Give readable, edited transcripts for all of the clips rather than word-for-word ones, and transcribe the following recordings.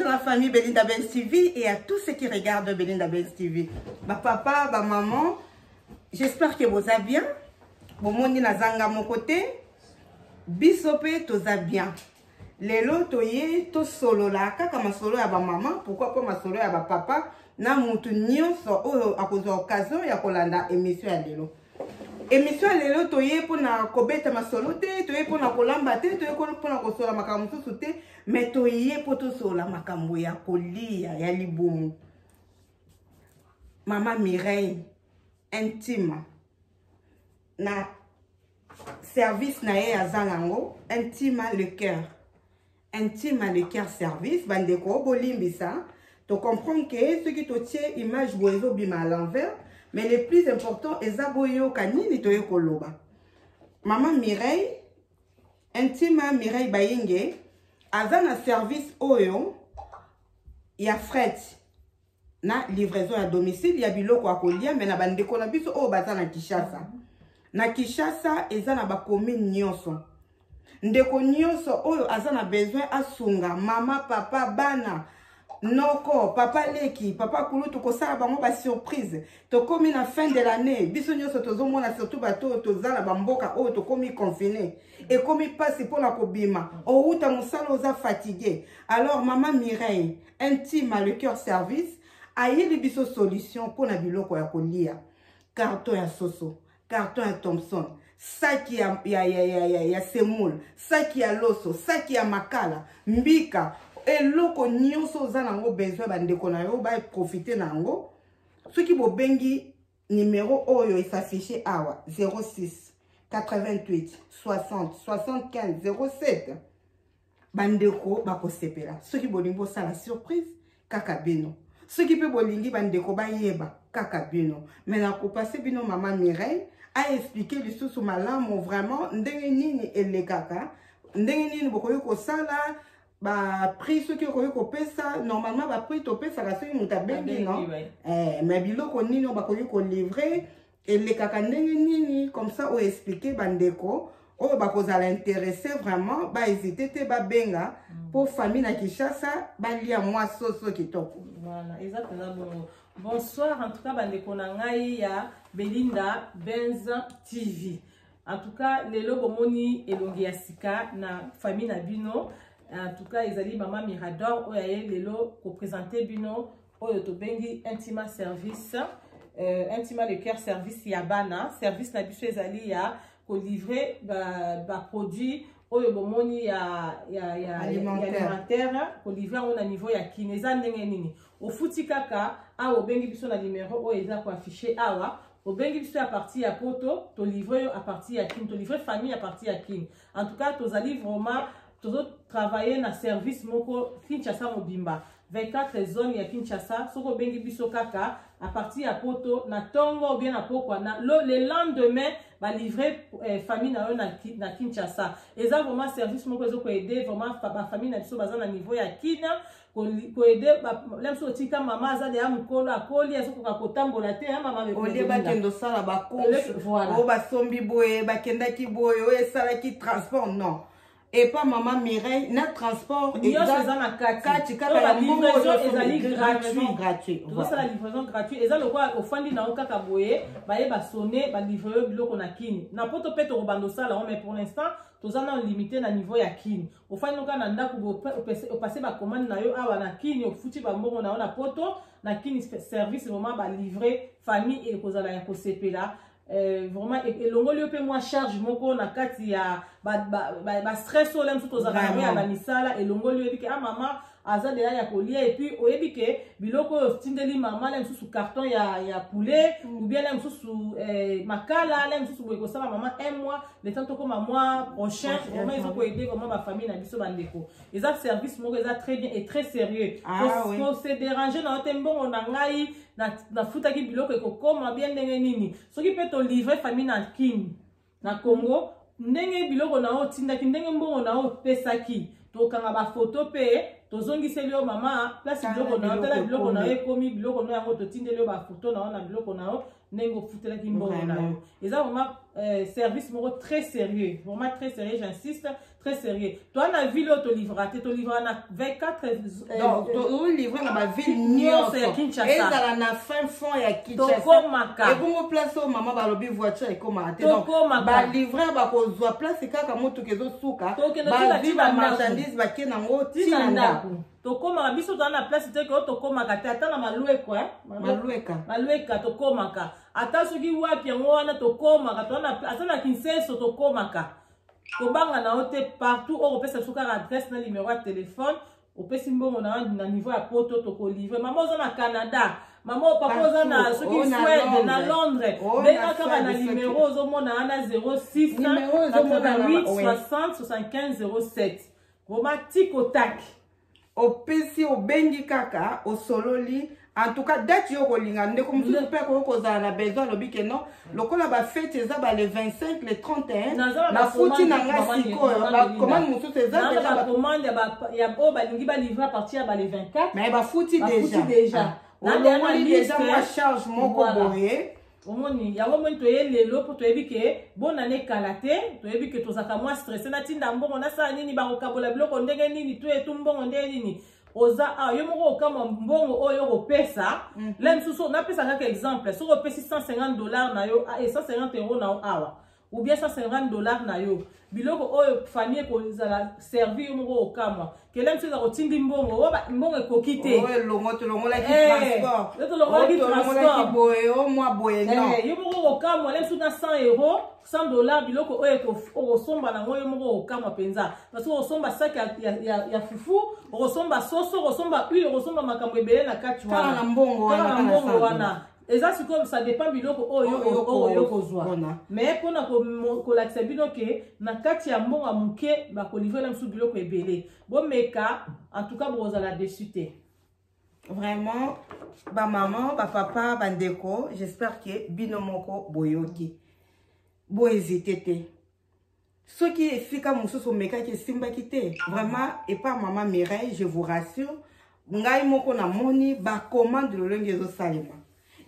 Bonjour la famille Belinda Benz TV et à tous ceux qui regardent Belinda Benz TV. Ma papa, ma maman, j'espère que vous allez bien. Bon, mon nazanga mon côté. Bisope, tous bien. Lelo toye to solo la kaka ma solo ya ba maman, pourquoi pas ma solo ya ba papa na mutu nyonso oyo akozwa occasion ya kolanda émission ya lelo. Émission ya lelo toye pona kobeta ma solo te, toye pona kolamba te, toye pona kosola makambo susu te, mais toye poto sola makambo ya kolia ya libumu. Maman Mireille intime na service na ye azangango intime le cœur. Intime le cœur service, bandeko, bolimbisa. Tu comprends que ce qui te tient image boezo bima à l'envers, mais le plus important est aboyo kanini toye koloba. Maman Mireille, intime Mireille Bayenge, azana service oyo, ya fret, na livraison à domicile, ya biloko akolia, mais na bandeko na biso o bazana Kishasa. Na Kishasa, ezana ba commune nyonso. Ndeko nyonso oyo azana besoin asunga mama papa bana noko papa leki papa kulutu kosala bango ba surprise to komi na fin de l'année biso nyonso tozomona surtout bato tozala bamboka oyo to komi confiné et komi pasi pour la kobima o uta musala oza fatigué. Alors maman Mireille intime le cœur service ayeli biso solution pour na biloko ya kolia, carton ya soso, carton ya Thompson, saki ya semoule, saki ya loso, saki ya makala, mbika, eloko nyonso za nango besoin bandeko na yo ba profiter nango. Soki bo bengi numéro oyo s'affiche awa 06 88 60 75 07 bandeko ba kosepela. Soki bolingo sala surprise kaka bino. Soki pe bolingi bandeko ba yeba kaka bino. Mais na ko passer bino maman Mireille a expliqué le sous malamu vraiment ndenge nini elekaka ndenge nini bokoyo ko sala ba prix ce qui koyo ko pesa normalement ba prix to pesa la soki mutabengi non mais biloko nini bakoyo ko livrer elekaka ndenge nini comme ça o expliquer bandeko o bakozala intéressé vraiment ba hésiter te ba benga pour famille na Kishasa ba lia moi soso kitoko. Voilà, exactement. Bonsoir, en tout cas, bandeko na ngai ya Belinda Benz TV. En tout cas, lelo bomoni elongi ya sika na famille na bino. En tout cas, ezali maman Mirador oyaye lelo ko présenter bino oyo to bengi intima service, intima le cœur service ya bana, service na biso ezali ya ko livrer ba produit oyo bomoni ya alimentaire ko livrer on a niveau ya kineza ndenge nini. Au fouti kaka a au bengi biso na numéro o eza ko afficher awa au bengi biso à partir ya poto to livrer à partir ya kin to livrer famille à partir ya kin. En tout cas tozali vraiment tozo travailler na service moko Kinshasa mobimba 24 zones ya Kinshasa soko bengi biso kaka à partir ya poto na tongo ou bien na pokwa na le lendemain ba livrer famille na yo na Kinshasa. Eza vraiment service moko ezo ko aider vraiment ba famille na biso baza na niveau ya kina ko aider ba lemso tika mama azali ya mukolo akoli azo ko kotambola te mama be ole ba kendo sala ba course o ba sombi boye ba kenda ki boye o esala ki transport non. Et pas maman Mireille, notre transport est gratuit. La livraison est gratuite. Tout ça, la livraison gratuite. Et ça, le quoi, au fond, il y a un cacaboye, il sonner, il livrer le qu'on a kini. N'importe quoi, au bando ça, mais pour l'instant, tout ça, on a limité na niveau ya kini. Au fond, nous avons un au passé, ma commande na yo, na kini, au foutu, on a poto, na kini service, vraiment, livrer famille et cause à la CP là. Vraiment et longolio pe moi charge moko na kati ya ba stress olem tout aux arabes ya ba misala et longolio biki a maman aza de ya kolia et puis oyebi ke biloko tindeli maman lem sous carton ya poulet ou bien lem sous makala lem sous boyko ça maman un mois le temps comme un mois prochain vraiment ils ont aider vraiment ma famille na biso bandeko et ça service moko ça très bien et très sérieux faut se déranger na tembo on a ngai na futa ki biloko ko koma bien ndenge nini soki pe to livrer famille na kin na Congo ndenge biloko na o tinda ki ndenge mbongo na o pesaki to kanga ba photo pe to zongiseli yo mama place biloko na tala biloko na e komi biloko na yango to tindeli yo ba photo na biloko na o ndenge futela ki mbongo na yo eza vraiment service très sérieux, vraiment très sérieux, j'insiste, très sérieux. Toi, on a vu l'autre livre, tu livres na 24 donc tu livres na ma ville nyonso ya Kinshasa. Et ça na fin fond ya Kinshasa. Tokomaka. Et bon place au maman ba lobi voiture et comme ate. Donc ba livrer ba ko zwa place kaka moto kezo suka. Ba di ba marchandise ba ke nango tina ndako. Tokomaka biso to na place te ko tokomaka te ata na malueko malueka tokomaka. Ata soki wapi yango wana tokomaka to na ata na Kinshasa tokomaka. Kobanga na ote partout on repese suka adresse na numéro de téléphone au pesi mbongo na niveau ya poto toko livrer maman oza na Canada maman papa oza na soki Suède na Londres benga kaka na numéro ozo mona ana 06 88 60 75 07 vraiment tiko tak au pesi au bengi kaka au sololi. En tout cas, date yo kolinga ndeko mususu pe ko kozala na besoin lobi ke non lokola ba fête eza ba le 25 le 31 na futi na nga sikoyo ba commande mususu eza déjà ba commande ya bo ba lingi ba livrer à partir ya ba le 24 mais ba futi déjà na déjà moi charge moko boye omoni yango moni toye lelo po toyebi ke bonane kala te toyebi ke tozaka mwa stressé na tinda mbongo na sa nini ba kokabola biloko ndenge nini to etu mbongo ndenge nini oza yo moko okama mbongo oyo kopesa la msusu na pesa kaka exemple so kopesi $150 na yo et €150 na awa ou bien $150 na yo biloko oyo famille ko zala servir yo moko okama que la msusu akotindi mbongo mbongo ekokite oyo longo to longo la ki transport to longo ki transport boye o mwa boye non yo moko okama la msusu na €100 $100 biloko oyo okosomba nango yo moko okama penza parce que okosomba sac ya fufu okosomba soso okosomba huile okosomba makambo ebele na kati wana na mbongo wana eza sikoyo ça dépend biloko oyo kozwa mais mpona kolakisa bino ke na kati ya mbongo ya moke bakolivrer msusu biloko ebele bomeka en tout cas bokozala dessus te. Vraiment ba maman ba papa bandeko j'espère que bino moko boyoki bo hésiter te soki efika mususu omekaki esimbaki te vraiment et pas maman Mireille je vous rassure ngai moko na moni ba commande lolenge ezosalema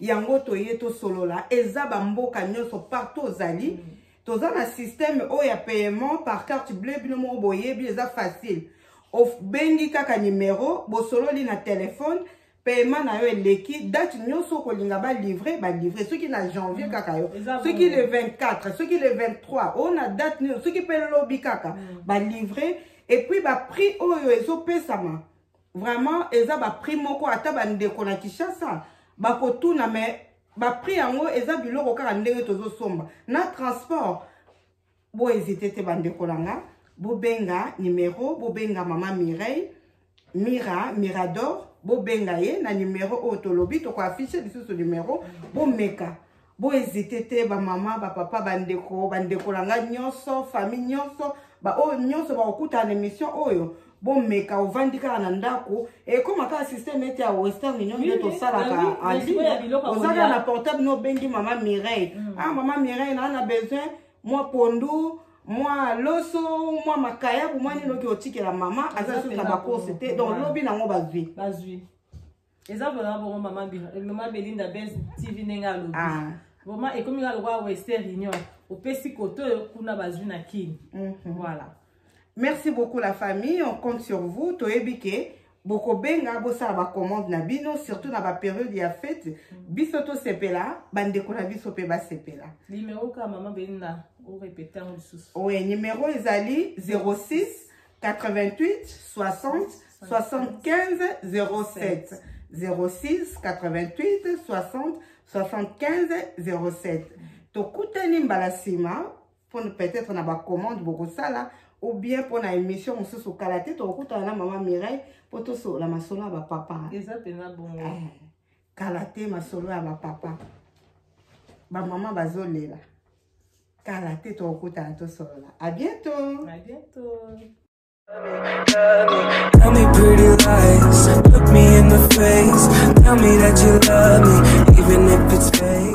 yango toye to solola eza ba mboka nyonso partout ozali toza na système oyo ya paiement par carte bleue bino moko boyebi eza facile bengi kaka numéro bosololi na téléphone paiement na yo eleki date nyonso kolinga ba livrer soki na janvier kaka yo soki le 24 soki le 23 on a date nyonso soki pe lobi kaka ba livrer et puis ba prix oyo ezopesama vraiment eza ba prix moko ata bandeko na Kinshasa bakotuna mais ba prix yango eza biloko kaka ndenge tozosomba na transport bo hésiter te bandeko langa bo benga numéro bo benga maman Mireille Mirador bo benga ye na numéro otolobi to ko afficher biso ce numéro bo meka bo hésiter te ba maman ba papa bandeko langa nyonso famille nyonso ba o nyonso ba okuta na émission oyo bon meka ovandi kaka na ndako et comme aka système ete ya Western Union nde tosalaka en ligne ozaka na portable no bengi maman Mireille maman Mireille na besoin moi pondu moi loso moi makayabu moi nini oki otikela mama aza sur na bacourse te donc lobi nango bazwi eza vraiment bon maman Belinda Benz TV nenga lobi vraiment ekomi nga lokwa Western Union opesi koto kuna bazwi na kini voilà. Merci beaucoup la famille, on compte sur vous. Toebike, boko benga bosa ba commande na bino, surtout na ba période ya fête. Bisoto sepela, bandeko na biso pe ba sepela. Numéro ka maman Belinda, on répéter en dessous. Oui, numéro ezali 06 88 60 75 07. 06 88 60 75 07. Tokutani mbalasima pour peut-être na ba commande boko sala. Ou bien pour la émission on se sous kalaté to okuta na maman Mireille pour to so la masolo ya ba papa exactement bon kalaté masolo ya ba papa ba maman bazolela kalaté to okuta to solo à bientôt. Tell me pretty lies, look me in the face, tell me that you love me even if it's fake.